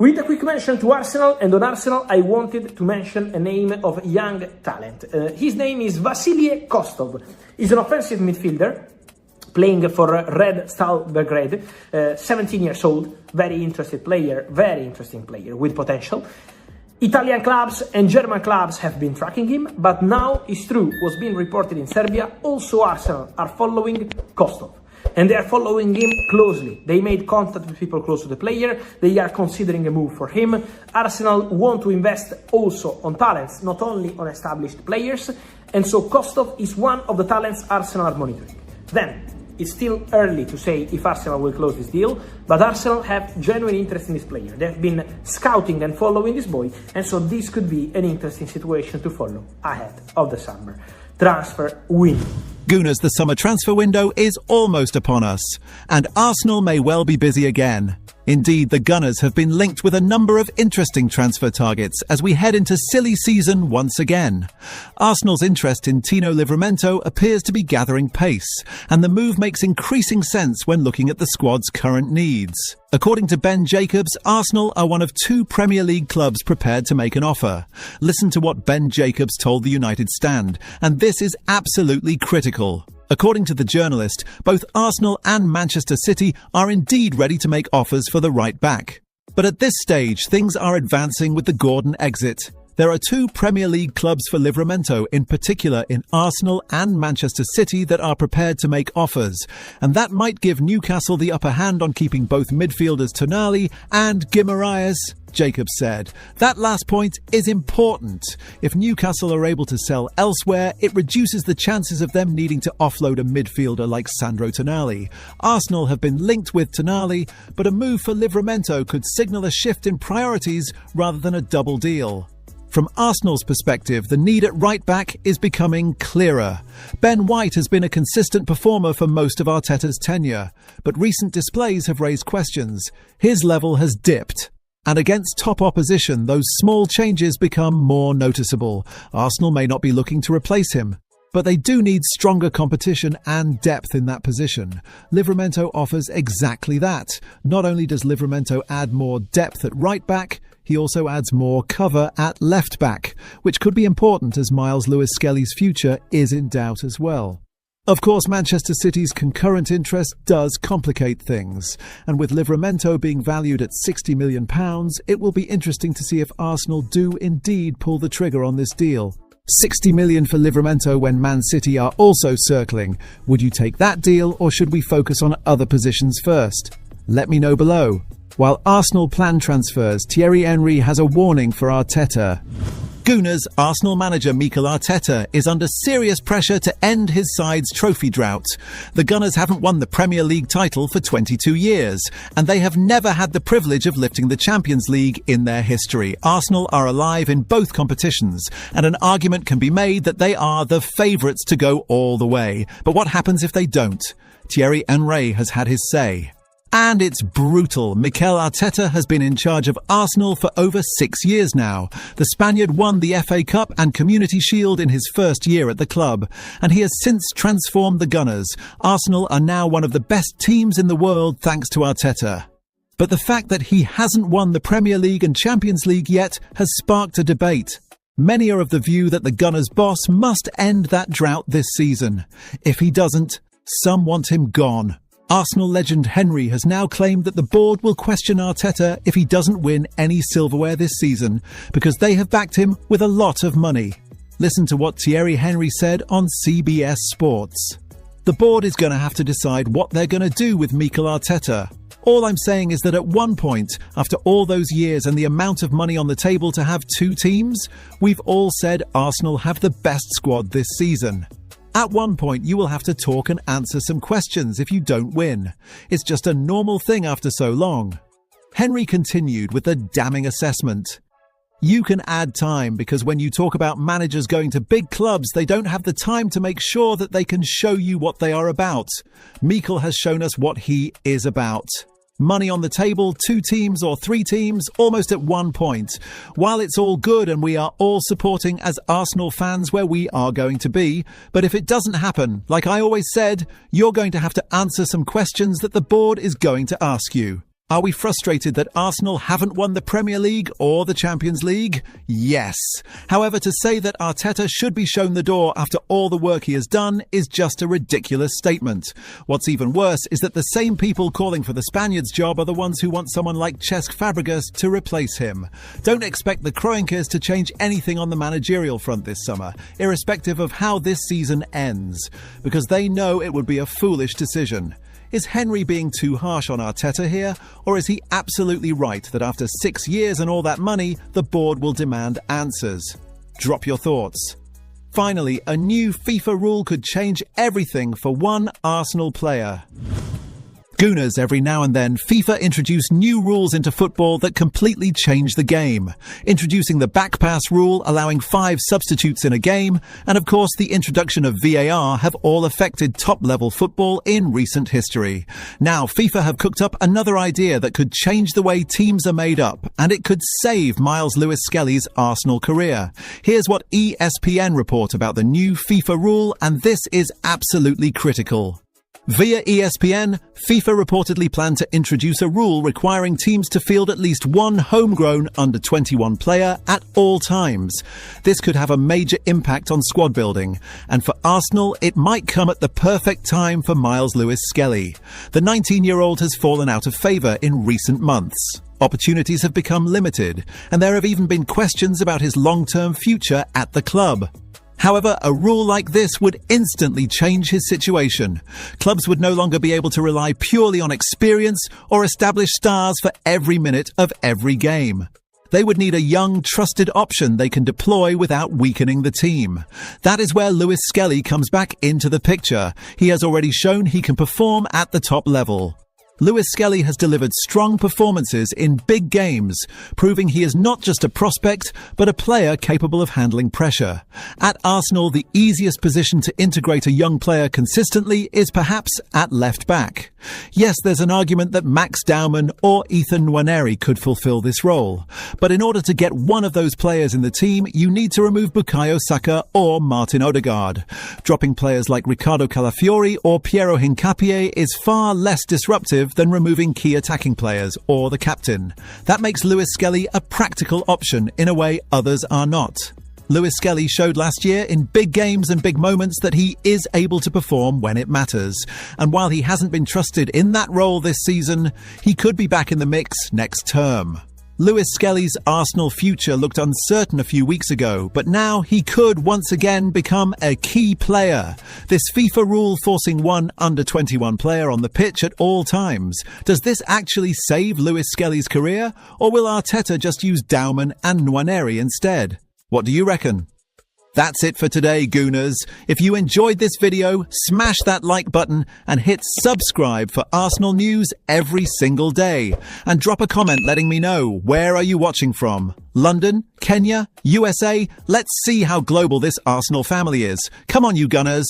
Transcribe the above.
With a quick mention to Arsenal, and on Arsenal I wanted to mention a name of young talent. His name is Vasilij Kostov. He's an offensive midfielder playing for Red Stal Belgrade, 17 years old, very interesting player with potential. Italian clubs and German clubs have been tracking him, but now it's true, was being reported in Serbia, also Arsenal are following Kostov. And they are following him closely. They made contact with people close to the player. They are considering a move for him. Arsenal want to invest also on talents, not only on established players. And so Kostov is one of the talents Arsenal are monitoring. Then, it's still early to say if Arsenal will close this deal, but Arsenal have genuine interest in this player. They have been scouting and following this boy, and so this could be an interesting situation to follow ahead of the summer transfer window. Gooners, the summer transfer window is almost upon us, and Arsenal may well be busy again. Indeed, the Gunners have been linked with a number of interesting transfer targets as we head into silly season once again. Arsenal's interest in Tino Livramento appears to be gathering pace, and the move makes increasing sense when looking at the squad's current needs. According to Ben Jacobs, Arsenal are one of 2 Premier League clubs prepared to make an offer. Listen to what Ben Jacobs told the United Stand, and this is absolutely critical. According to the journalist, both Arsenal and Manchester City are indeed ready to make offers for the right back. But at this stage, things are advancing with the Gordon exit. There are 2 Premier League clubs for Livramento, in particular in Arsenal and Manchester City, that are prepared to make offers, and that might give Newcastle the upper hand on keeping both midfielders Tonali and Guimaraes, Jacobs said. That last point is important. If Newcastle are able to sell elsewhere, it reduces the chances of them needing to offload a midfielder like Sandro Tonali. Arsenal have been linked with Tonali, but a move for Livramento could signal a shift in priorities rather than a double deal. From Arsenal's perspective, the need at right-back is becoming clearer. Ben White has been a consistent performer for most of Arteta's tenure, but recent displays have raised questions. His level has dipped. And against top opposition, those small changes become more noticeable. Arsenal may not be looking to replace him, but they do need stronger competition and depth in that position. Livramento offers exactly that. Not only does Livramento add more depth at right-back, he also adds more cover at left-back, which could be important as Miles Lewis-Skelly's future is in doubt as well. Of course, Manchester City's concurrent interest does complicate things, and with Livramento being valued at £60 million, it will be interesting to see if Arsenal do indeed pull the trigger on this deal. £60 million for Livramento when Man City are also circling. Would you take that deal, or should we focus on other positions first? Let me know below. While Arsenal plan transfers, Thierry Henry has a warning for Arteta. Gooners, Arsenal manager Mikel Arteta is under serious pressure to end his side's trophy drought. The Gunners haven't won the Premier League title for 22 years, and they have never had the privilege of lifting the Champions League in their history. Arsenal are alive in both competitions, and an argument can be made that they are the favourites to go all the way. But what happens if they don't? Thierry Henry has had his say. And it's brutal. Mikel Arteta has been in charge of Arsenal for over 6 years now. The Spaniard won the FA Cup and Community Shield in his first year at the club, and he has since transformed the Gunners. Arsenal are now one of the best teams in the world thanks to Arteta. But the fact that he hasn't won the Premier League and Champions League yet has sparked a debate. Many are of the view that the Gunners' boss must end that drought this season. If he doesn't, some want him gone. Arsenal legend Henry has now claimed that the board will question Arteta if he doesn't win any silverware this season, because they have backed him with a lot of money. Listen to what Thierry Henry said on CBS Sports. The board is going to have to decide what they're going to do with Mikel Arteta. All I'm saying is that at one point, after all those years and the amount of money on the table to have 2 teams, we've all said Arsenal have the best squad this season. At one point, you will have to talk and answer some questions if you don't win. It's just a normal thing after so long. Henry continued with a damning assessment. You can add time, because when you talk about managers going to big clubs, they don't have the time to make sure that they can show you what they are about. Mikel has shown us what he is about. Money on the table, 2 teams or 3 teams, almost at one point. While it's all good and we are all supporting as Arsenal fans where we are going to be, but if it doesn't happen, like I always said, you're going to have to answer some questions that the board is going to ask you. Are we frustrated that Arsenal haven't won the Premier League or the Champions League? Yes. However, to say that Arteta should be shown the door after all the work he has done is just a ridiculous statement. What's even worse is that the same people calling for the Spaniard's job are the ones who want someone like Cesc Fabregas to replace him. Don't expect the Kroenkes to change anything on the managerial front this summer, irrespective of how this season ends, because they know it would be a foolish decision. Is Henry being too harsh on Arteta here, or is he absolutely right that after 6 years and all that money, the board will demand answers? Drop your thoughts. Finally, a new FIFA rule could change everything for one Arsenal player. Gooners, every now and then, FIFA introduce new rules into football that completely change the game. Introducing the back pass rule, allowing 5 substitutes in a game, and of course the introduction of VAR have all affected top-level football in recent history. Now, FIFA have cooked up another idea that could change the way teams are made up, and it could save Miles Lewis-Skelly's Arsenal career. Here's what ESPN report about the new FIFA rule, and this is absolutely critical. Via ESPN, FIFA reportedly planned to introduce a rule requiring teams to field at least one homegrown under-21 player at all times. This could have a major impact on squad building, and for Arsenal, it might come at the perfect time for Miles Lewis-Skelly. The 19-year-old has fallen out of favour in recent months. Opportunities have become limited, and there have even been questions about his long-term future at the club. However, a rule like this would instantly change his situation. Clubs would no longer be able to rely purely on experience or establish stars for every minute of every game. They would need a young, trusted option they can deploy without weakening the team. That is where Lewis-Skelly comes back into the picture. He has already shown he can perform at the top level. Lewis-Skelly has delivered strong performances in big games, proving he is not just a prospect, but a player capable of handling pressure. At Arsenal, the easiest position to integrate a young player consistently is perhaps at left back. Yes, there's an argument that Max Dowman or Ethan Nwaneri could fulfill this role. But in order to get one of those players in the team, you need to remove Bukayo Saka or Martin Odegaard. Dropping players like Ricardo Calafiori or Piero Hincapié is far less disruptive than removing key attacking players or the captain. That makes Lewis-Skelly a practical option in a way others are not. Lewis-Skelly showed last year in big games and big moments that he is able to perform when it matters. And while he hasn't been trusted in that role this season, he could be back in the mix next term. Lewis-Skelly's Arsenal future looked uncertain a few weeks ago, but now he could once again become a key player. This FIFA rule forcing one under-21 player on the pitch at all times. Does this actually save Lewis-Skelly's career, or will Arteta just use Dowman and Nwaneri instead? What do you reckon? That's it for today, Gooners. If you enjoyed this video, smash that like button and hit subscribe for Arsenal news every single day. And drop a comment letting me know, where are you watching from? London? Kenya? USA? Let's see how global this Arsenal family is. Come on, you Gunners.